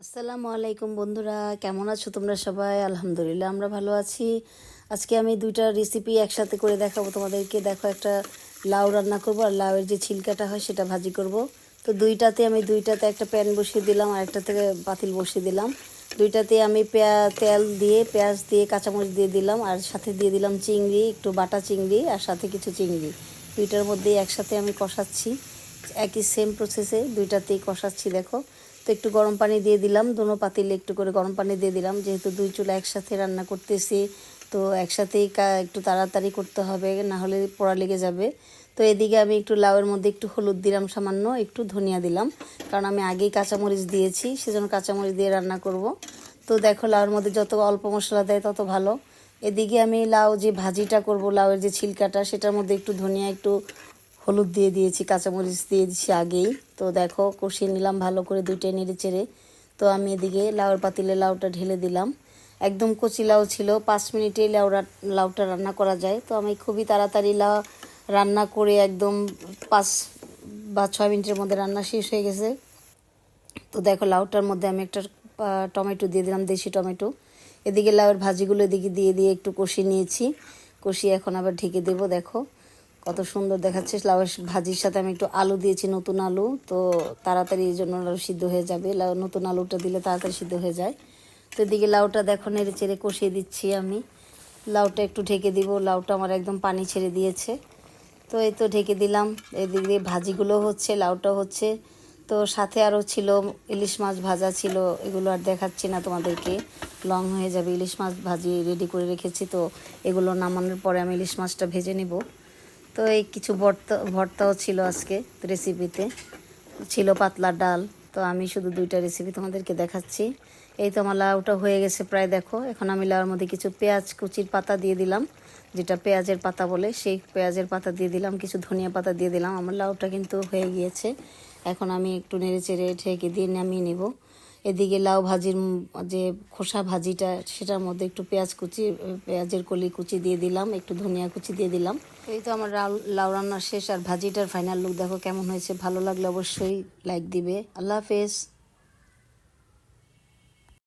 আসসালামু আলাইকুম বন্ধুরা, কেমন আছো তোমরা সবাই? আলহামদুলিল্লাহ আমরা ভালো আছি। আজকে আমি দুইটা রেসিপি একসাথে করে দেখাবো তোমাদেরকে। দেখো, একটা লাউ রান্না করব আর লাউয়ের যে ছিলকাটা হয় সেটা ভাজি করব। তো দুইটাতে একটা প্যান বসিয়ে দিলাম আর একটা থেকে পাতিল বসিয়ে দিলাম। দুইটাতে আমি তেল দিয়ে, পেঁয়াজ দিয়ে, কাঁচামরিচ দিয়ে দিলাম আর সাথে দিয়ে দিলাম চিংড়ি, একটু বাটা চিংড়ি আর সাথে কিছু চিংড়ি। দুইটার মধ্যেই একসাথে আমি কষাচ্ছি, একই সেম প্রসেসে দুইটাতেই কষাচ্ছি। দেখো, তো একটু গরম পানি দিয়ে দিলাম, দোনো পাতিলে একটু করে গরম পানি দিয়ে দিলাম, যেহেতু দুই চুলা একসাথে রান্না করতেছি। তো একসাথেই একটু তাড়াতাড়ি করতে হবে, না হলে পোড়া লেগে যাবে। তো এদিকে আমি একটু লাউয়ের মধ্যে একটু হলুদ দিলাম, সামান্য একটু ধনিয়া দিলাম, কারণ আমি আগেই কাঁচামরিচ দিয়েছি, সেজন্য কাঁচামরিচ দিয়ে রান্না করব। তো দেখো, লাউয়ের মধ্যে যত অল্প মশলা দেয় তত ভালো। এদিকে আমি লাউ যে ভাজিটা করব, লাউয়ের যে ছিলকাটা, সেটার মধ্যে একটু ধনিয়া, একটু হলুদ দিয়ে দিয়েছি, কাঁচামরিচ দিয়ে দিচ্ছি আগেই। তো দেখো, কষিয়ে নিলাম ভালো করে, দুইটাই নেড়ে চেড়ে। তো আমি এদিকে লাউয়ের পাতিলে লাউটা ঢেলে দিলাম। একদম কচি লাউ ছিল, 5 মিনিটেই লাউটা রান্না করা যায়। তো আমি খুবই তাড়াতাড়ি লাউ রান্না করে একদম 5 বা 6 মিনিটের মধ্যে রান্না শেষ হয়ে গেছে। তো দেখো, লাউটার মধ্যে আমি একটা টমেটো দিয়ে দিলাম, দেশি টমেটো। এদিকে লাউয়ের ভাজিগুলো এদিকে দিয়ে দিয়ে একটু কষিয়ে নিয়েছি। কষিয়ে এখন আবার ঢেকে দেবো। দেখো কত সুন্দর দেখাচ্ছে। লাউয়ের ভাজির সাথে আমি একটু আলু দিয়েছি, নতুন আলু, তো তাড়াতাড়ি এই জন্য লাউ সিদ্ধ হয়ে যাবে। নতুন আলুটা দিলে তাড়াতাড়ি সিদ্ধ হয়ে যায়। তো এদিকে লাউটা দেখো নেড়ে চেড়ে কষিয়ে দিচ্ছি আমি। লাউটা একটু ঢেকে দিব, লাউটা আমার একদম পানি ছেড়ে দিয়েছে। তো এই তো ঢেকে দিলাম। এদিকে ভাজিগুলো হচ্ছে, লাউটা হচ্ছে। তো সাথে আরও ছিল ইলিশ মাছ ভাজা ছিল, এগুলো আর দেখাচ্ছি না তোমাদেরকে, লং হয়ে যাবে। ইলিশ মাছ ভাজি রেডি করে রেখেছি, তো এগুলো নামানোর পরে আমি ইলিশ মাছটা ভেজে নেব। তো এই কিছু ভর্তাও ছিল আজকে রেসিপিতে, ছিল পাতলা ডাল। তো আমি শুধু দুইটা রেসিপি তোমাদেরকে দেখাচ্ছি। এই তো আমার লাউটা হয়ে গেছে প্রায়। দেখো, এখন আমি লাউর মধ্যে কিছু পেঁয়াজ কুচির পাতা দিয়ে দিলাম, যেটা পেঁয়াজের পাতা বলে, সেই পেঁয়াজের পাতা দিয়ে দিলাম, কিছু ধনিয়া পাতা দিয়ে দিলাম। আমার লাউটা কিন্তু হয়ে গিয়েছে। এখন আমি একটু নেড়ে চেড়ে ঢেকে দিয়ে নামিয়ে নেব। এদিকে লাউ ভাজির যে খোসা ভাজিটা, সেটার মধ্যে একটু পেঁয়াজের কলি কুচি দিয়ে দিলাম, একটু ধনিয়া কুচি দিয়ে দিলাম। এই তো আমার লাউ রান্না শেষ, আর ভাজিটার ফাইনাল লুক দেখো কেমন হয়েছে। ভালো লাগলে অবশ্যই লাইক দিবে। আল্লাহ হাফেজ।